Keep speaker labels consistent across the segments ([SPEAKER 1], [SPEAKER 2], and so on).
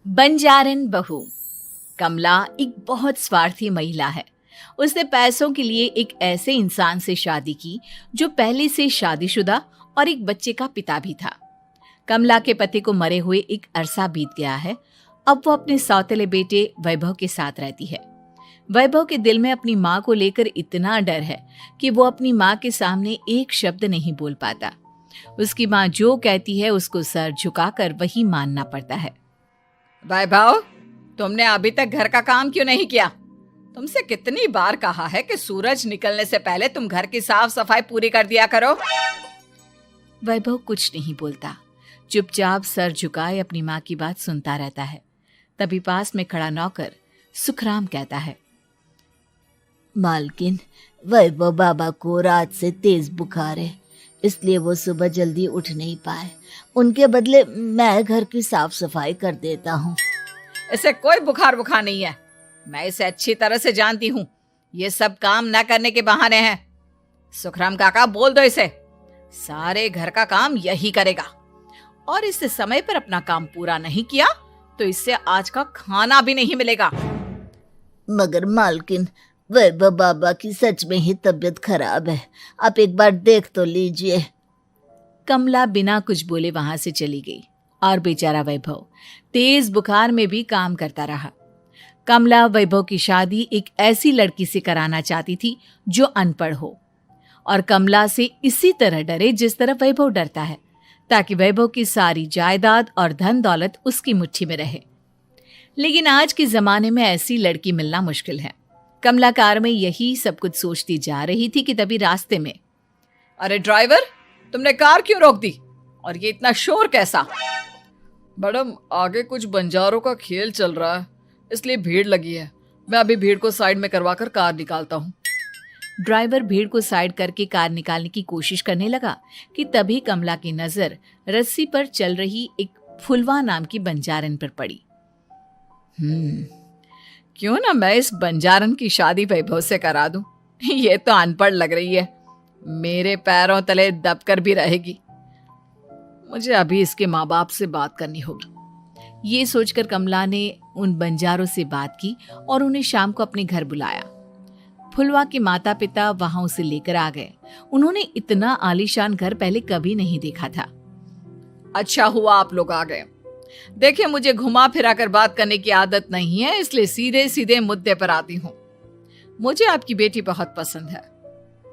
[SPEAKER 1] बंजारन बहू। कमला एक बहुत स्वार्थी महिला है। उसने पैसों के लिए एक ऐसे इंसान से शादी की जो पहले से शादीशुदा और एक बच्चे का पिता भी था। कमला के पति को मरे हुए एक अरसा बीत गया है। अब वो अपने सौतेले बेटे वैभव के साथ रहती है। वैभव के दिल में अपनी माँ को लेकर इतना डर है कि वो अपनी माँ के सामने एक शब्द नहीं बोल पाता। उसकी माँ जो कहती है उसको सर झुकाकर वही मानना पड़ता है।
[SPEAKER 2] वैभव, तुमने अभी तक घर का काम क्यों नहीं किया? तुमसे कितनी बार कहा है कि सूरज निकलने से पहले तुम घर की साफ सफाई पूरी कर दिया करो।
[SPEAKER 1] वैभव कुछ नहीं बोलता, चुपचाप सर झुकाए अपनी माँ की बात सुनता रहता है। तभी पास में खड़ा नौकर सुखराम कहता है,
[SPEAKER 3] मालकिन, वैभव बाबा को रात से तेज बुखार है, इसलिए वो सुबह जल्दी उठ नहीं पाए। उनके बदले मैं घर की साफ सफाई कर देता हूँ।
[SPEAKER 2] इसे कोई बुखार नहीं है। मैं इसे अच्छी तरह से जानती हूँ। ये सब काम न करने के बहाने हैं। सुखराम काका, बोल दो इसे, सारे घर का काम यही करेगा। और इससे समय पर अपना काम पूरा नहीं किया तो इससे आज का खाना भी नहीं मिलेगा।
[SPEAKER 3] मगर मालकिन, वैभव बाबा की सच में ही तबीयत खराब है, आप एक बार देख तो लीजिए।
[SPEAKER 1] कमला बिना कुछ बोले वहां से चली गई और बेचारा वैभव तेज बुखार में भी काम करता रहा। कमला वैभव की शादी एक ऐसी लड़की से कराना चाहती थी जो अनपढ़ हो और कमला से इसी तरह डरे जिस तरह वैभव डरता है, ताकि वैभव की सारी जायदाद और धन दौलत उसकी मुट्ठी में रहे। लेकिन आज के जमाने में ऐसी लड़की मिलना मुश्किल है। कमला कार में यही सब कुछ सोचती जा रही थी कि तभी रास्ते में,
[SPEAKER 2] अरे ड्राइवर, तुमने कार क्यों रोक दी? और ये इतना शोर कैसा? मैडम, आगे कुछ बंजारों का खेल चल रहा है, इसलिए भीड़ लगी है। मैं अभी भीड़ को साइड में करवाकर कार निकालता हूँ।
[SPEAKER 1] ड्राइवर भीड़ को साइड करके कार निकालने की कोशिश करने लगा कि तभी कमला की नजर रस्सी पर चल रही एक फुलवा नाम की बंजारन पर पड़ी।
[SPEAKER 2] क्यों ना मैं इस बंजारन की शादी वैभव से करा दूं? ये तो अनपढ़ लग रही है, मेरे पैरों तले दबकर भी रहेगी। मुझे अभी इसके माँ बाप से बात करनी होगी।
[SPEAKER 1] ये सोचकर कमला ने उन बंजारों से बात की और उन्हें शाम को अपने घर बुलाया। फुलवा के माता पिता वहां उसे लेकर आ गए। उन्होंने इतना आलीशान घर पहले कभी नहीं देखा था।
[SPEAKER 2] अच्छा हुआ आप लोग आ गए। देखिए, मुझे घुमा फिरा कर बात करने की आदत नहीं है, इसलिए सीधे सीधे मुद्दे पर आती हूँ। मुझे आपकी बेटी बहुत पसंद है।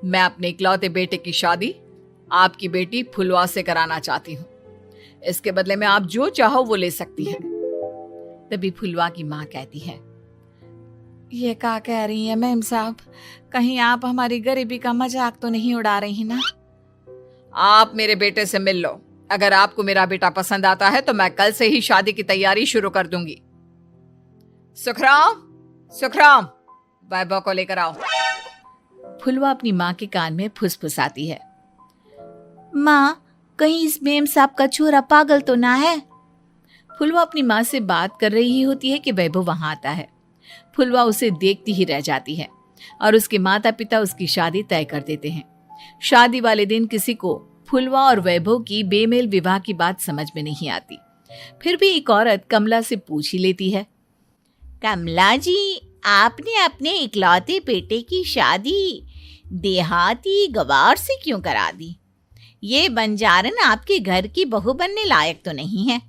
[SPEAKER 2] मैं अपने इकलौते बेटे की शादी आपकी बेटी फुलवा से कराना चाहती हूँ। इसके बदले में आप जो चाहो वो ले सकती हैं।
[SPEAKER 1] तभी फुलवा की माँ कहती है,
[SPEAKER 2] ये क्या कह रही है मैम साहब? कहीं आप हमारी गरीबी का मजाक तो नहीं उड़ा रही ना? आप मेरे बेटे से मिल लो। अगर आपको मेरा बेटा पसंद आता है तो मैं कल से ही शादी की तैयारी शुरू कर दूंगी। सुखराम, वैभव को लेकर आओ।
[SPEAKER 1] फुलवा अपनी माँ के कान में फुसफुसाती है, माँ, कहीं इस मेम साहब का छोरा पागल तो ना है? फुलवा अपनी माँ से बात कर रही होती है कि वैभव वहां आता है। फुलवा उसे देखती ही रह जाती है और उसके माता पिता उसकी शादी तय कर देते हैं। शादी वाले दिन किसी को फुलवा और वैभव की बेमेल विवाह की बात समझ में नहीं आती। फिर भी एक औरत कमला से पूछ ही लेती है,
[SPEAKER 3] कमला जी, आपने अपने इकलौते बेटे की शादी देहाती गवार से क्यों करा दी? ये बंजारन आपके घर की बहू बनने लायक तो नहीं है।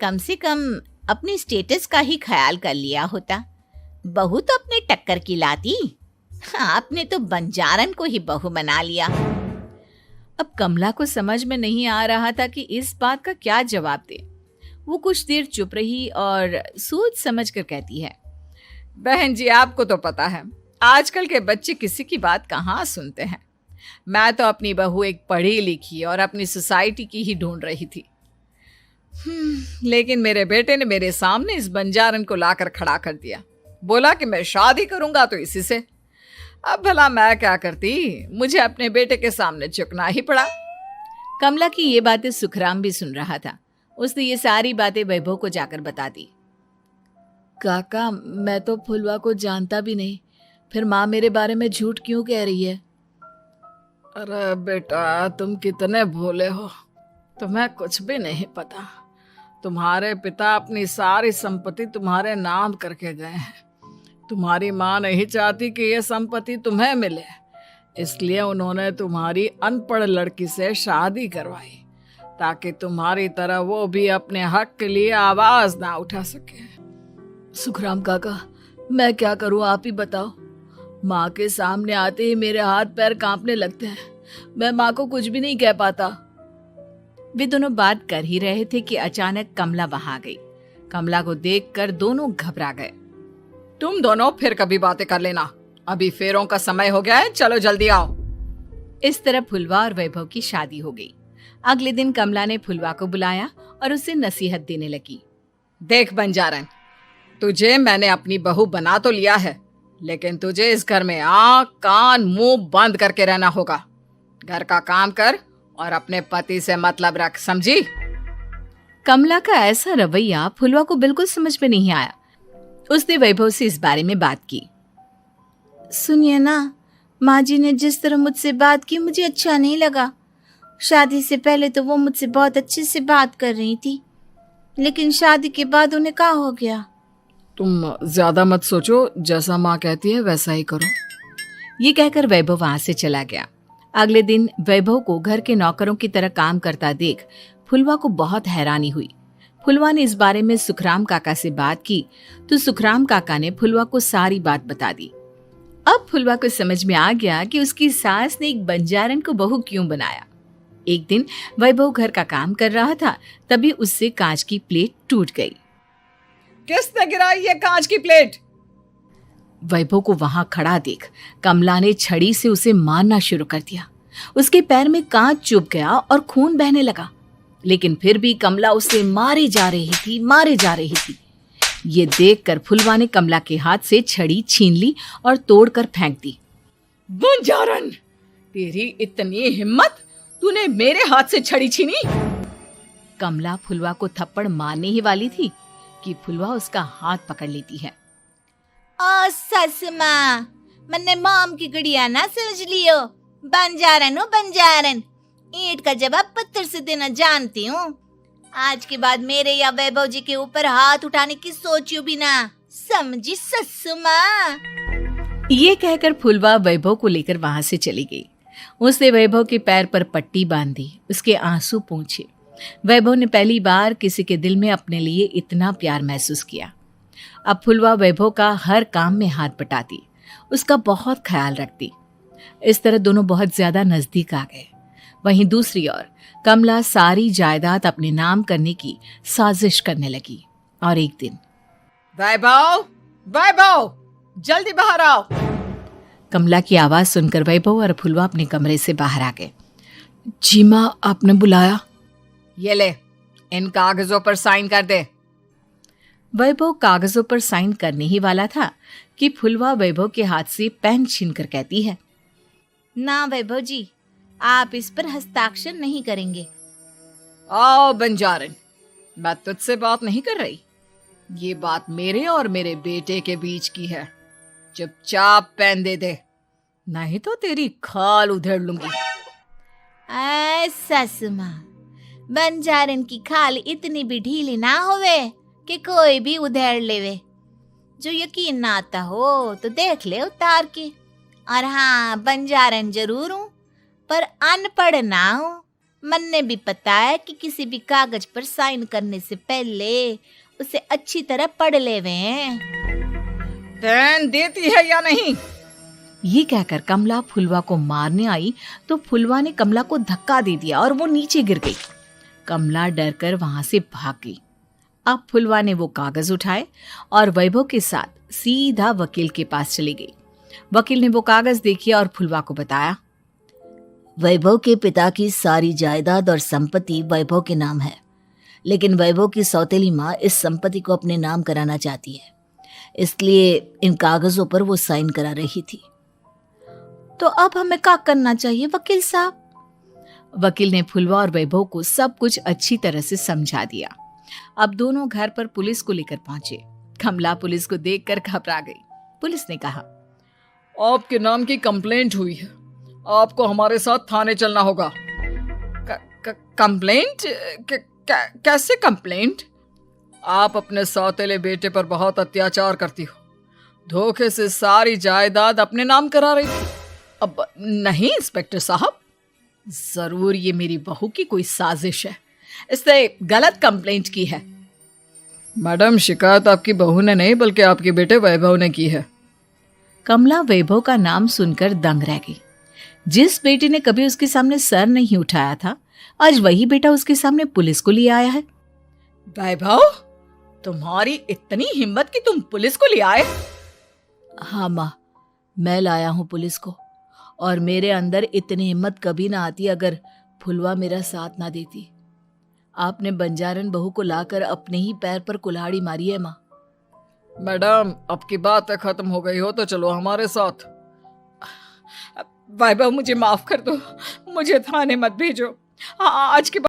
[SPEAKER 3] कम से कम अपने स्टेटस का ही ख्याल कर लिया होता। बहू तो अपने टक्कर की लाती, आपने तो बंजारन को ही बहू बना लिया।
[SPEAKER 1] अब कमला को समझ में नहीं आ रहा था कि इस बात का क्या जवाब दे। वो कुछ देर चुप रही और सोच समझ कर कहती है,
[SPEAKER 2] बहन जी, आपको तो पता है आजकल के बच्चे किसी की बात कहाँ सुनते हैं। मैं तो अपनी बहू एक पढ़ी लिखी और अपनी सोसाइटी की ही ढूंढ रही थी। लेकिन मेरे बेटे ने मेरे सामने इस बंजारन को लाकर खड़ा कर दिया। बोला कि मैं शादी करूंगा तो इसी से। अब भला मैं क्या करती, मुझे अपने बेटे के सामने झुकना ही पड़ा।
[SPEAKER 1] कमला की ये बातें सुखराम भी सुन रहा था। उसने ये सारी बातें वैभव को जाकर बता दी। काका, मैं तो फुलवा को जानता भी नहीं, फिर माँ मेरे बारे में झूठ क्यों कह रही है?
[SPEAKER 2] अरे बेटा, तुम कितने भोले हो, तुम्हें कुछ भी नहीं पता। तुम्हारे पिता अपनी सारी संपत्ति तुम्हारे नाम करके गए हैं। तुम्हारी माँ नहीं चाहती कि यह संपत्ति तुम्हें मिले, इसलिए उन्होंने तुम्हारी अनपढ़ लड़की से शादी करवाई ताकि तुम्हारी तरह वो भी अपने हक के लिए आवाज ना उठा सके।
[SPEAKER 1] सुखराम काका, मैं क्या करूं, आप ही बताओ। माँ के सामने आते ही मेरे हाथ पैर कांपने लगते हैं। मैं माँ को कुछ भी नहीं कह पाता। वे दोनों बात कर ही रहे थे कि अचानक कमला वहां गई। कमला को देखकर दोनों घबरा गए।
[SPEAKER 2] तुम दोनों फिर कभी बातें कर लेना, अभी फेरों का समय हो गया है, चलो जल्दी आओ।
[SPEAKER 1] इस तरह फुलवा और वैभव की शादी हो गई। अगले दिन कमला ने फुलवा को बुलाया और उसे नसीहत देने लगी।
[SPEAKER 2] देख बंजारन, तुझे मैंने अपनी बहू बना तो लिया है, लेकिन तुझे इस घर में आँख कान मुंह बंद करके रहना होगा। घर का काम कर और अपने पति से मतलब रख, समझी?
[SPEAKER 1] कमला का ऐसा रवैया फुलवा को बिल्कुल समझ में नहीं आया। उसने वैभव से इस बारे में बात की।
[SPEAKER 3] सुनिए ना, माँ जी ने जिस तरह मुझसे बात की मुझे अच्छा नहीं लगा। शादी से पहले तो वो मुझसे बहुत अच्छे से बात कर रही थी, लेकिन शादी के बाद उन्हें क्या हो गया?
[SPEAKER 2] तुम ज्यादा मत सोचो, जैसा माँ कहती है वैसा ही करो।
[SPEAKER 1] ये कहकर वैभव वहां से चला गया। अगले दिन वैभव को घर के नौकरों की तरह काम करता देख फुलवा को बहुत हैरानी हुई। फुलवा ने इस बारे में सुखराम काका से बात की तो सुखराम काका ने फुलवा को सारी बात बता दी। अब फुलवा को समझ में आ गया कि उसकी सास ने एक बंजारन को बहू क्यों बनाया। एक दिन वैभव घर का काम कर रहा था, तभी उससे कांच की प्लेट टूट गई।
[SPEAKER 2] किसने गिराई ये कांच की प्लेट?
[SPEAKER 1] वैभव को वहां खड़ा देख कमला ने छड़ी से उसे मारना शुरू कर दिया। उसके पैर में कांच चुभ गया और खून बहने लगा, लेकिन फिर भी कमला उसे मारे जा रही थी। ये देखकर फुलवा ने कमला के हाथ से छड़ी छीन ली और तोड़कर फेंक दी।
[SPEAKER 2] बंजारन, तेरी इतनी हिम्मत, तूने मेरे हाथ से छड़ी छीनी?
[SPEAKER 1] कमला फुलवा को थप्पड़ मारने ही वाली थी कि फुलवा उसका हाथ पकड़ लेती है।
[SPEAKER 3] ओ ससु माँ, मैंने मॉम की गुड़िया ना समझ लियो। बंजारन हो बंजारन, ईंट का जवाब पत्थर से देना जानती हूँ। आज के बाद मेरे या वैभव जी के ऊपर हाथ उठाने की सोचियो भी ना, समझी ससु माँ?
[SPEAKER 1] ये कहकर फुलवा वैभव को लेकर वहां से चली गई। उसने वैभव के पैर पर पट्टी बांधी, उसके आंसू पोंछे। वैभव ने पहली बार किसी के दिल में अपने लिए इतना प्यार महसूस किया। अब फुलवा वैभव का हर काम में हाथ बटाती, उसका बहुत ख्याल रखती। इस तरह दोनों बहुत ज्यादा नजदीक आ गए। वहीं दूसरी ओर कमला सारी जायदाद अपने नाम करने की साजिश करने लगी। और एक दिन,
[SPEAKER 2] वैभव, जल्दी बाहर आओ।
[SPEAKER 1] कमला की आवाज सुनकर वैभव और फुलवा अपने कमरे से बाहर आ गए। जी माँ, आपने बुलाया?
[SPEAKER 2] ये ले, इन कागजों पर साइन कर दे।
[SPEAKER 1] वैभव कागजों पर साइन करने ही वाला था कि फुलवा वैभव के हाथ से पेन छीनकर कहती है,
[SPEAKER 3] ना वैभव जी, आप इस पर हस्ताक्षर नहीं करेंगे।
[SPEAKER 2] आओ बंजारन, मैं तुझसे बात नहीं कर रही। ये बात मेरे और मेरे बेटे के बीच की है। चुपचाप पेन दे दे, नहीं तो तेरी खाल उधेड़ लूंगी।
[SPEAKER 3] ससु माँ, बंजारन की खाल इतनी भी ढीली ना होवे कि कोई भी उधेड़ लेवे। जो यकीन ना आता हो तो देख ले उतार के। और हाँ, बंजारन जरूर हूँ पर अनपढ़ ना हूँ। मन्ने भी पता है कि किसी भी कागज पर साइन करने से पहले उसे अच्छी तरह पढ़ लेवे हैं।
[SPEAKER 2] पेन देती है या नहीं?
[SPEAKER 1] ये कहकर कमला फुलवा को मारने आई तो फुलवा ने कमला को धक्का दे दिया और वो नीचे गिर गई। कमला डरकर वहां से भाग गई। अब फुलवा ने वो कागज उठाए और वैभव के साथ सीधा वकील के पास चली गई। वकील ने वो कागज देखे और फुलवा को बताया,
[SPEAKER 4] वैभव के पिता की सारी जायदाद और संपत्ति वैभव के नाम है, लेकिन वैभव की सौतेली माँ इस संपत्ति को अपने नाम कराना चाहती है, इसलिए इन कागजों पर वो साइन करा रही थी।
[SPEAKER 3] तो अब हमें क्या करना चाहिए वकील साहब?
[SPEAKER 1] वकील ने फुलवा और वैभव को सब कुछ अच्छी तरह से समझा दिया। अब दोनों घर पर पुलिस को लेकर पहुंचे। कमला पुलिस को देखकर घबरा गई। पुलिस ने कहा,
[SPEAKER 2] आपके नाम की कंप्लेंट हुई है, आपको हमारे साथ थाने चलना होगा। कंप्लेंट? कैसे कंप्लेंट? आप अपने सौतेले बेटे पर बहुत अत्याचार करती हो, धोखे से सारी जायदाद अपने नाम करा रही थी।
[SPEAKER 1] अब नहीं इंस्पेक्टर साहब, जरूर ये मेरी बहू की कोई साजिश है, इसने गलत कंप्लेंट की है।
[SPEAKER 2] मैडम, शिकायत आपकी बहू ने नहीं बल्कि आपके बेटे वैभव ने की है।
[SPEAKER 1] कमला वैभव का नाम सुनकर दंग रह गई। जिस बेटे ने कभी उसके सामने सर नहीं उठाया था, आज वही बेटा उसके सामने पुलिस को ले आया है।
[SPEAKER 2] वैभव, तुम्हारी इतनी हिम्मत कि तुम पुलिस को ले आए?
[SPEAKER 4] हाँ माँ, मैं लाया हूँ पुलिस को, और मेरे अंदर इतनी हिम्मत कभी ना आती अगर फुलवा मेरा साथ ना देती। आपने बंजारन बहू को लाकर अपने ही पैर पर कुल्हाड़ी मारी है माँ।
[SPEAKER 2] मैडम, अब की बात खत्म हो गई हो तो चलो हमारे साथ।
[SPEAKER 1] वैभव, मुझे माफ कर दो, मुझे थाने मत भेजो। आज के